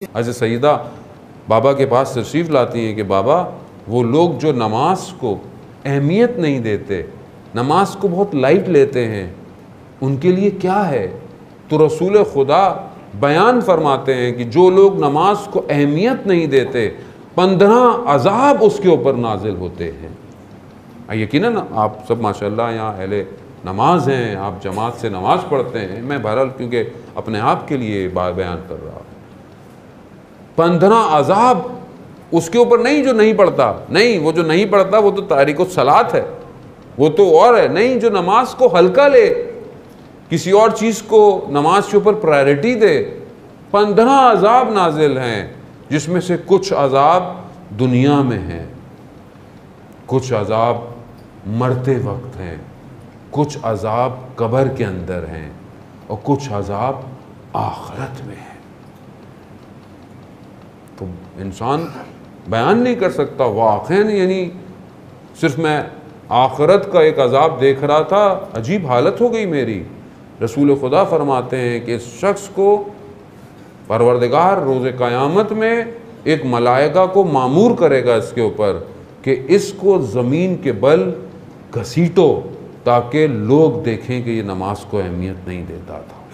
हज़रत सईदा बाबा के पास तशरीफ़ लाती हैं कि बाबा वो लोग जो नमाज को अहमियत नहीं देते, नमाज को बहुत लाइट लेते हैं, उनके लिए क्या है? तो रसूल खुदा बयान फरमाते हैं कि जो लोग नमाज को अहमियत नहीं देते 15 अज़ाब उसके ऊपर नाजिल होते हैं। यकीनन आप सब माशाल्लाह यहाँ अहले नमाज हैं, आप जमात से नमाज पढ़ते हैं, मैं बहरहाल क्योंकि अपने आप के लिए बयान कर रहा हूँ। 15 अज़ाब उसके ऊपर नहीं जो नहीं पढ़ता, नहीं वो जो नहीं पढ़ता वो तो तारीक़ो सलात है, वो तो और है, नहीं जो नमाज को हल्का ले, किसी और चीज़ को नमाज के ऊपर प्रायोरिटी दे। 15 अज़ाब नाजिल हैं, जिसमें से कुछ अज़ाब दुनिया में हैं, कुछ अज़ाब मरते वक्त हैं, कुछ अज़ाब कब्र के अंदर हैं और कुछ अज़ाब आखिरत में हैं। तो इंसान बयान नहीं कर सकता वाक़ईन, यानी सिर्फ मैं आखिरत का एक अज़ाब देख रहा था, अजीब हालत हो गई मेरी। रसूल खुदा फरमाते हैं कि इस शख्स को परवरदिगार रोज़े क़यामत में एक मलाइका को मामूर करेगा इसके ऊपर कि इसको ज़मीन के बल घसीटो, ताकि लोग देखें कि ये नमाज को अहमियत नहीं देता था।